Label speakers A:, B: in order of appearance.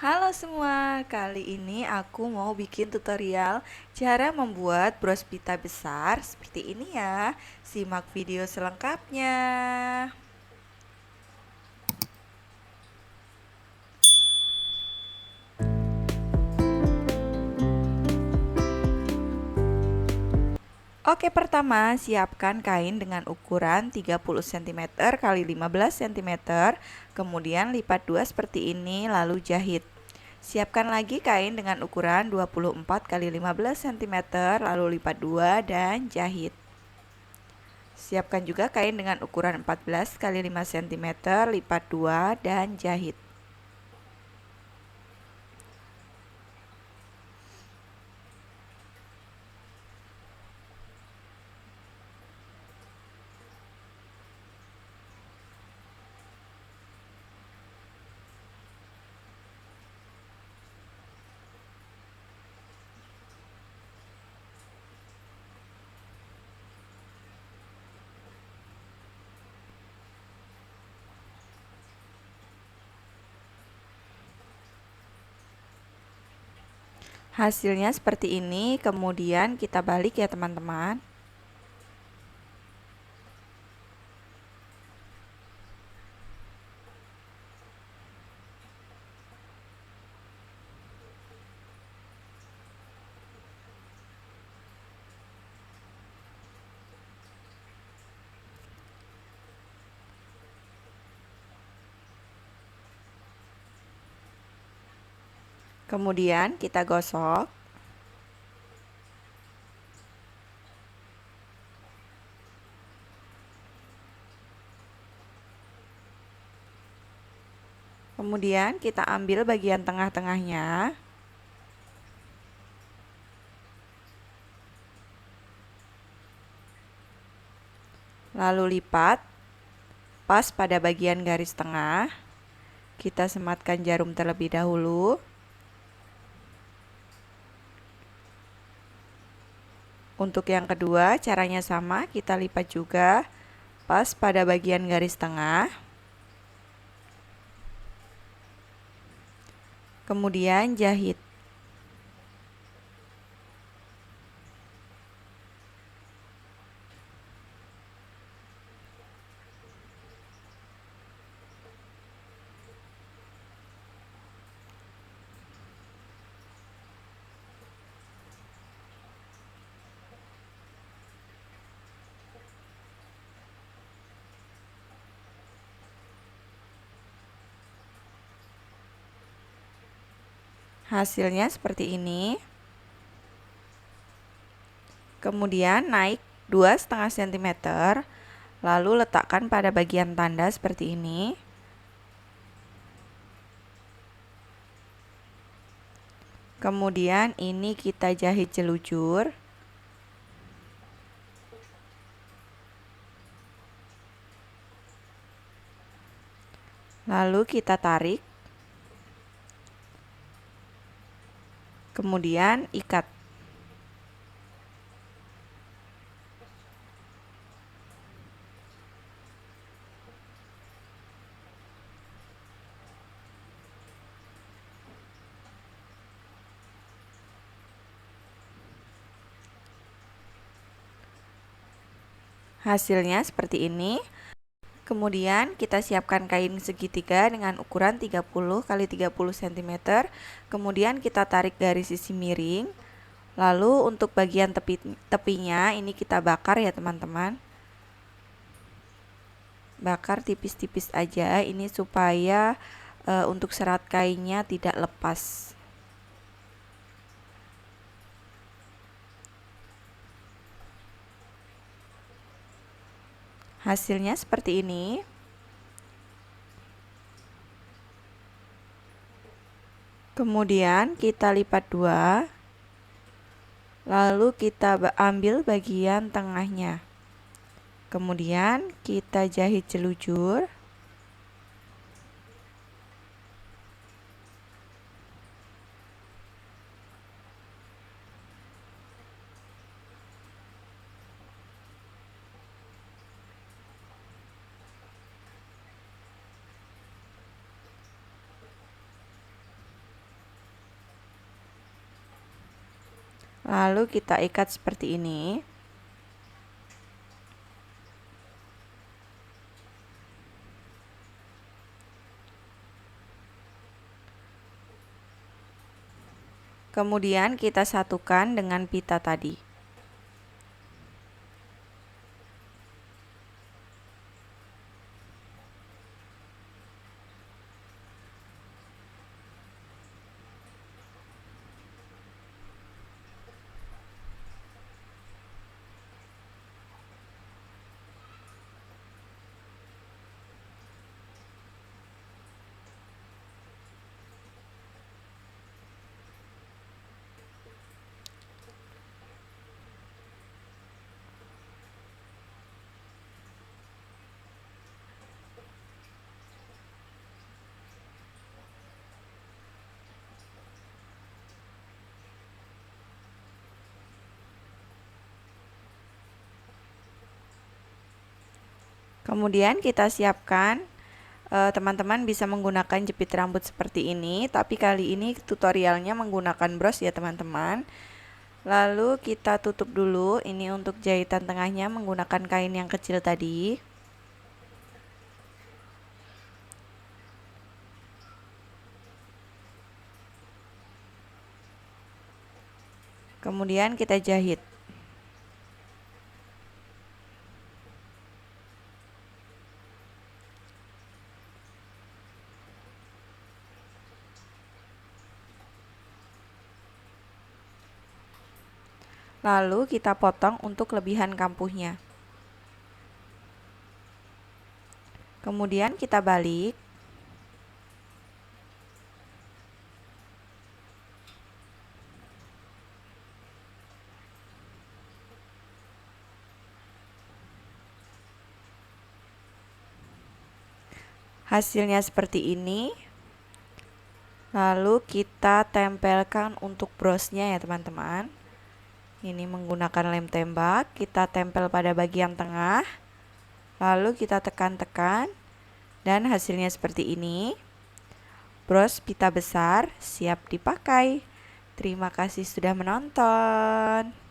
A: Halo semua, kali ini aku mau bikin tutorial cara membuat bros pita besar seperti ini ya. Simak video selengkapnya. Oke, pertama siapkan kain dengan ukuran 30 cm x 15 cm, kemudian lipat dua seperti ini lalu jahit. Siapkan lagi kain dengan ukuran 24 x 15 cm, lalu lipat dua dan jahit. Siapkan juga kain dengan ukuran 14 x 5 cm, lipat dua dan jahit. Hasilnya seperti ini, kemudian kita balik ya teman-teman. Kemudian kita gosok. Kemudian kita ambil bagian tengah-tengahnya. Lalu lipat pas pada bagian garis tengah. Kita sematkan jarum terlebih dahulu. Untuk yang kedua, caranya sama, kita lipat juga pas pada bagian garis tengah. Kemudian jahit. Hasilnya seperti ini. Kemudian naik 2,5 cm, lalu letakkan pada bagian tanda seperti ini. Kemudian ini kita jahit jelujur. Lalu kita tarik. Kemudian ikat. Hasilnya seperti ini. Kemudian kita siapkan kain segitiga dengan ukuran 30 x 30 cm. Kemudian kita tarik garis sisi miring. Lalu untuk bagian tepinya ini kita bakar ya teman-teman. Bakar tipis-tipis aja ini supaya untuk serat kainnya tidak lepas. Hasilnya seperti ini. Kemudian kita lipat dua. Lalu kita ambil bagian tengahnya. Kemudian kita jahit jelujur. Lalu kita ikat seperti ini. Kemudian kita satukan dengan pita tadi. Kemudian kita siapkan, teman-teman bisa menggunakan jepit rambut seperti ini, tapi kali ini tutorialnya menggunakan bros ya teman-teman. Lalu kita tutup dulu ini untuk jahitan tengahnya menggunakan kain yang kecil tadi. Kemudian kita jahit. Lalu kita potong untuk lebihan kampuhnya. Kemudian kita balik. Hasilnya seperti ini. Lalu kita tempelkan untuk brosnya ya teman-teman. Ini menggunakan lem tembak, kita tempel pada bagian tengah, lalu kita tekan-tekan, dan hasilnya seperti ini. Bros pita besar siap dipakai. Terima kasih sudah menonton.